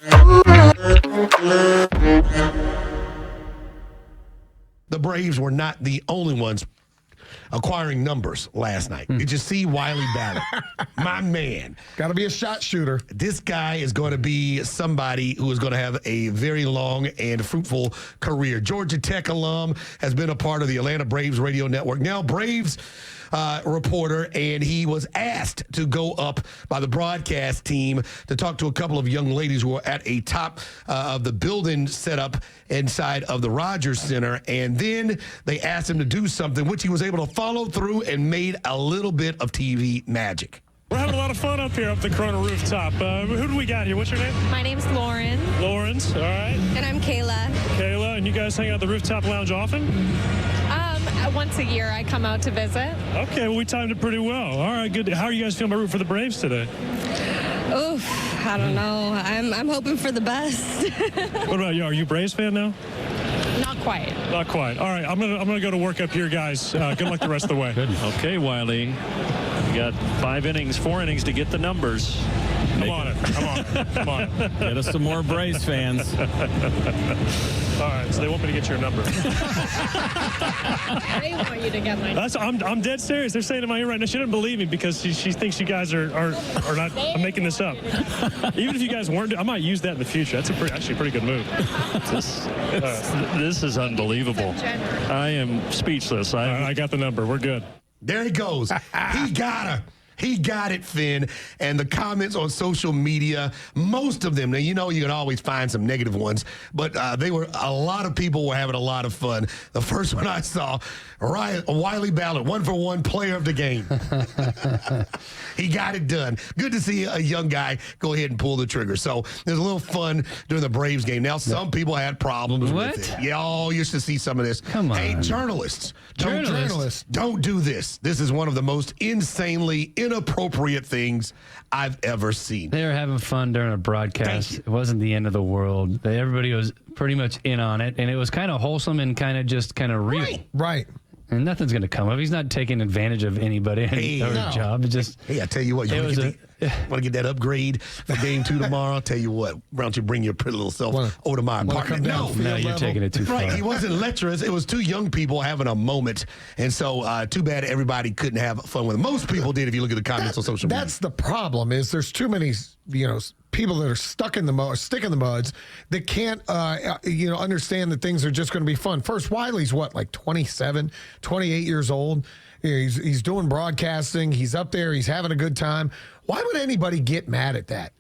The Braves were not the only ones acquiring numbers last night. Did you see Wiley Ballard? My man. Got to be a shot shooter. This guy is going to be somebody who is going to have a very long and fruitful career. Georgia Tech alum, has been a part of the Atlanta Braves radio network. Now Braves reporter, and he was asked to go up by the broadcast team to talk to a couple of young ladies who were at a top of the building set up inside of the Rogers Center, and then they asked him to do something, which he was able to follow through and made a little bit of TV magic. We're having a lot of fun up here up the Corona rooftop. Who do we got here? What's your name? My name's Lauren. Lawrence, all right. And I'm Kayla. Kayla, and you guys hang out at the rooftop lounge often? Once a year I come out to visit. Okay, well, we timed it pretty well. All right, good. How are you guys feeling about rooting for the Braves today? Oof, I don't know. I'm hoping for the best. What about you? Are you a Braves fan now? Not quite. Not quite. All right, I'm gonna go to work up here, guys. Good luck the rest of the way. Okay, Wiley. You got 4 innings to get the numbers. Come on it. Get us some more Braves fans. All right, so they want me to get your number. They want you to get my number. I'm dead serious. They're saying in my ear right now. She doesn't believe me because she thinks you guys are not. I'm making this up. Even if you guys weren't, I might use that in the future. That's actually a pretty good move. This is unbelievable. I am speechless. I got the number. We're good. There he goes. He got her. He got it, Finn. And the comments on social media, most of them, now you know you can always find some negative ones, but a lot of people were having a lot of fun. The first one I saw, Wiley Ballard, 1-for-1 player of the game. He got it done. Good to see a young guy go ahead and pull the trigger. So there's a little fun during the Braves game. Now, some people had problems with it. Yeah, all used to see some of this. Come on. Hey, journalists, don't do this. This is one of the most insanely inappropriate things I've ever seen. They were having fun during a broadcast. It wasn't the end of the world. Everybody was pretty much in on it, and it was kind of wholesome and kind of real. Right. And nothing's going to come of it. He's not taking advantage of anybody or his job. It just. Hey, I tell you what, you want to get that upgrade for game 2 tomorrow? I'll tell you what, why don't you bring your pretty little self over to my apartment? No, you're taking it too far. Right, he wasn't lecherous. It was 2 young people having a moment, and so too bad everybody couldn't have fun with it. Most people did if you look at the comments on social media. That's the problem, is there's too many, people that are stick in the muds that can't, understand that things are just going to be fun. First, Wiley's like 27, 28 years old. He's doing broadcasting. He's up there. He's having a good time. Why would anybody get mad at that?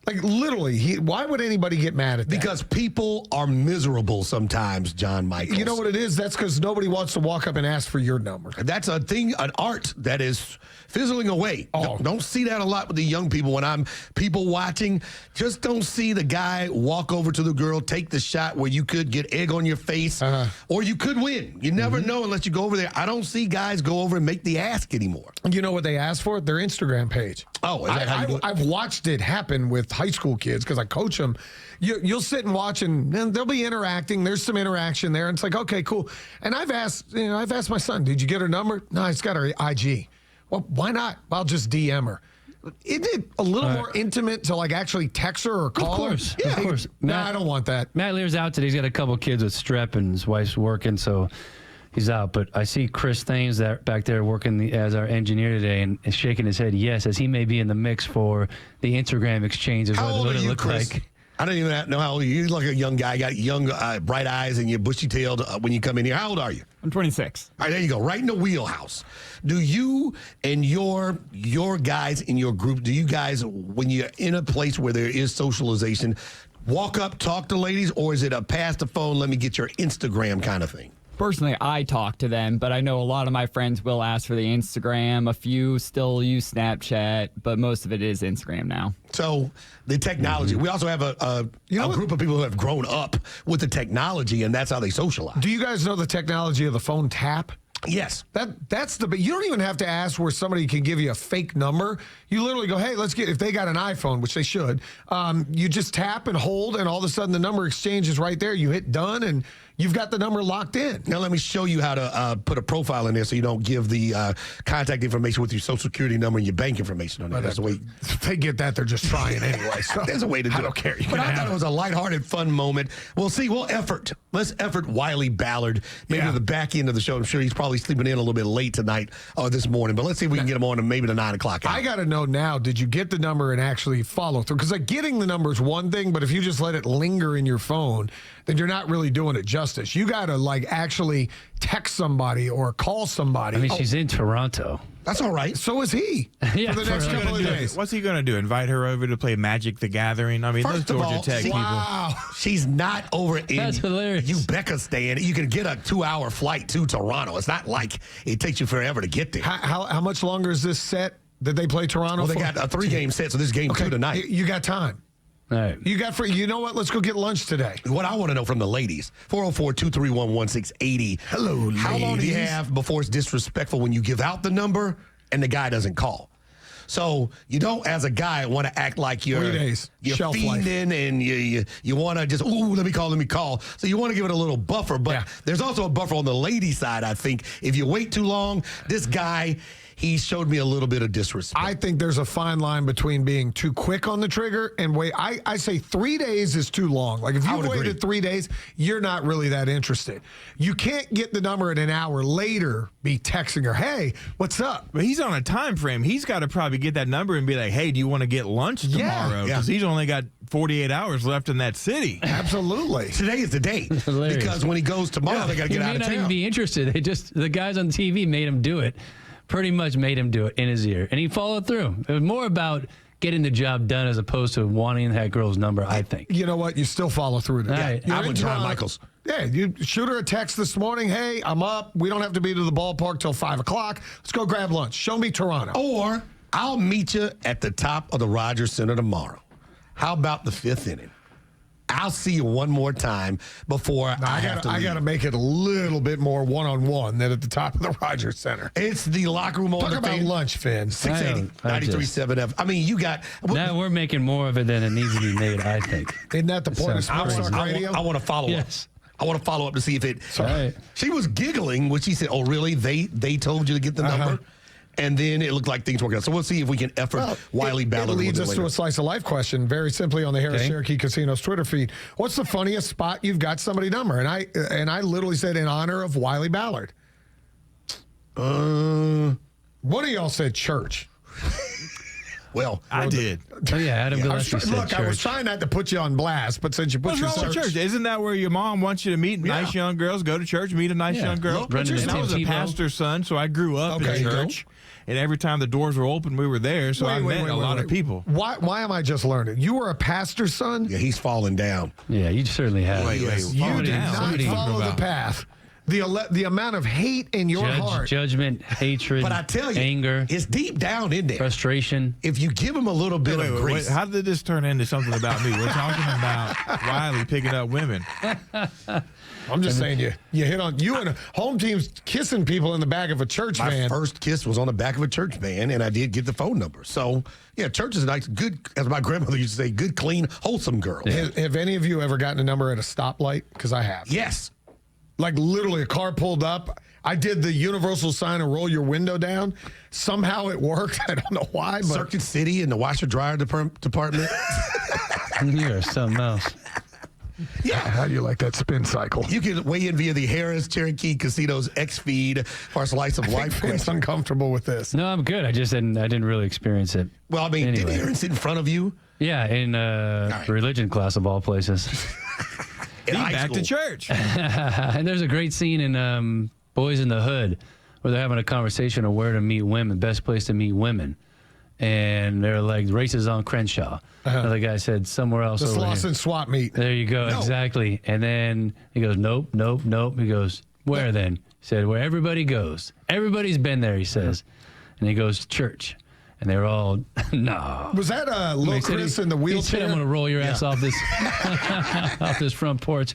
Like, literally, why would anybody get mad at that? Because people are miserable sometimes, John Michaels. You know what it is? That's because nobody wants to walk up and ask for your number. That's a thing, an art that is fizzling away. Oh. Don't see that a lot with the young people. When I'm people watching, just don't see the guy walk over to the girl, take the shot where you could get egg on your face, or you could win. You never know unless you go over there. I don't see guys go over and make the ask anymore. You know what they ask for? Their Instagram page. Oh, is that how you do it? I've watched it happen with high school kids because I coach them. You'll sit and watch, and they'll be interacting. There's some interaction there, and it's like, okay, cool. And I've asked my son, did you get her number? No, he's got her IG. Well, why not? I'll just DM her. Isn't it a little more intimate to actually text her or call her? Yeah, of course. No, I don't want that. Matt Lear's out today. He's got a couple kids with strep, and his wife's working, so he's out. But I see Chris Thames back there working as our engineer today, and is shaking his head yes, as he may be in the mix for the Instagram exchanges. How old are you, Chris? Like. I don't even know how old you are. You look like a young guy. Got young, bright eyes, and you're bushy-tailed when you come in here. How old are you? I'm 26. All right, there you go. Right in the wheelhouse. Do you and your guys in your group, do you guys, when you're in a place where there is socialization, walk up, talk to ladies, or is it a pass the phone, let me get your Instagram kind of thing? Personally, I talk to them, but I know a lot of my friends will ask for the Instagram. A few still use Snapchat, but most of it is Instagram now. So the technology. We also have a group of people who have grown up with the technology, and that's how they socialize. Do you guys know the technology of the phone tap? Yes. That's but you don't even have to ask where somebody can give you a fake number. You literally go, hey, if they got an iPhone, which they should, you just tap and hold, and all of a sudden the number exchange is right there. You hit done, and you've got the number locked in. Now, let me show you how to put a profile in there so you don't give the contact information with your social security number and your bank information on there. That's the way. If they get that, they're just trying anyway. So There's a way to do it. I don't care. But I thought it was a lighthearted, fun moment. We'll see. Let's effort Wiley Ballard. Maybe to the back end of the show. I'm sure he's probably sleeping in a little bit late tonight or this morning. But let's see if we can get him on maybe the 9 o'clock hour. I got to know now, did you get the number and actually follow through? Because like getting the number is one thing, but if you just let it linger in your phone, then you're not really doing it justice. You got to like actually text somebody or call somebody. I mean, she's in Toronto. That's all right. So is he Yeah, for the next couple of days. What's he going to do? Invite her over to play Magic the Gathering? I mean, those First of Georgia all, Tech people. Wow. She's not over in That's hilarious. Uzbekistan. You can get a 2-hour flight to Toronto. It's not like it takes you forever to get there. How much longer is this set that they play Toronto Well, they for? got a 3-game set, so this is game 2 tonight. You got time. All right. You got free. You know what? Let's go get lunch today. What I want to know from the ladies, 404-231-1680. Hello, ladies. How long do you have before it's disrespectful when you give out the number and the guy doesn't call? So you don't, as a guy, want to act like you're 3 days. You're Shelf life. fiending and you want to just, let me call. So you want to give it a little buffer. But there's also a buffer on the lady side, I think. If you wait too long, this guy, he showed me a little bit of disrespect. I think there's a fine line between being too quick on the trigger and wait. I say 3 days is too long. Like if you waited 3 days, you're not really that interested. You can't get the number and an hour later be texting her, hey, what's up? But he's on a time frame. He's got to probably get that number and be like, hey, do you want to get lunch tomorrow? Because he's only got 48 hours left in that city. Absolutely. Today is the day. Hilarious. Because when he goes tomorrow, they got to He get out may of not town. even be interested. The guys on TV made him do it. Pretty much made him do it in his ear. And he followed through. It was more about getting the job done as opposed to wanting that girl's number, I think. You know what? You still follow through to Right. You're I'm in with John Toronto. Michaels. Yeah, you shoot her a text this morning. Hey, I'm up. We don't have to be to the ballpark till 5 o'clock. Let's go grab lunch. Show me Toronto. Or I'll meet you at the top of the Rogers Center tomorrow. How about the 5th inning? I'll see you one more time before I have to leave. I got to make it a little bit more one-on-one than at the top of the Rogers Center. It's the locker room on Talk the about fan. lunch, Finn. 680, I just- 93.7 F. I mean, you got... Now we're making more of it than it needs to be made, I think. Isn't that the point of sounds Sports crazy. Talk Radio? I want to follow Yes. up. I want to follow up to see if it... Right. She was giggling when she said, oh, really? They told you to get the number? And then it looked like things worked out. So we'll see if we can effort Wiley Ballard. It leads a us little to a slice of life question very simply on the Harris Okay. Cherokee Casino's Twitter feed. What's the funniest spot you've got somebody number? And I literally said in honor of Wiley Ballard. One of y'all said church. Well, I did. Oh, yeah, Adam I was Gillespie said look, I was church. trying not to put you on blast, but since you put What's wrong with church? Isn't that where your mom wants you to meet nice young girls? Go to church, meet a nice young girl. Look, Brendan And and I was Tim a Tebow. pastor's son, so I grew up Okay, in you go. church. And every time the doors were open, we were there. So I met a lot of people. Why am I just learning? You were a pastor's son? yeah, he's falling down. Yeah, you certainly have. Wait, You follow did down. not What are you follow talking the about? path. The amount of hate in your heart. Judgment, hatred, But I tell you, anger, it's deep down in there. frustration. If you give him a little bit Wait, of wait, grace. how did this turn into something about me? We're talking about Wiley picking up women. I'm just saying you hit on you and home team's kissing people in the back of a church My van. first kiss was on the back of a church van, and I did get the phone number. So, yeah, church is a nice, good, as my grandmother used to say, good, clean, wholesome girl. Have any of you ever gotten a number at a stoplight? Because I have. Yes. Like literally a car pulled up. I did the universal sign and roll your window down. Somehow it worked. I don't know why, but Circuit City and the washer dryer department. You're something else. Yeah. how do you like that spin cycle? You can weigh in via the Harris Cherokee Casino's X feed for a slice of life. Finn's question. uncomfortable with this. No, I'm good. I didn't really experience it. Well, I mean, did Anyway. Aaron sit in front of you? Yeah, in religion class of all places. In high Back school? to church. And there's a great scene in Boys in the Hood where they're having a conversation of where to meet women, best place to meet women. And they're like, races on Crenshaw. Another guy said, somewhere else The over Slauson here. swap meet. There you go, exactly. And then he goes, nope. He goes, where then? He said, where everybody goes. Everybody's been there, he says. And he goes, church. And they were all, no. Was that little He said Chris he- in the He said, wheelchair? I'm going to roll your ass off this off this front porch.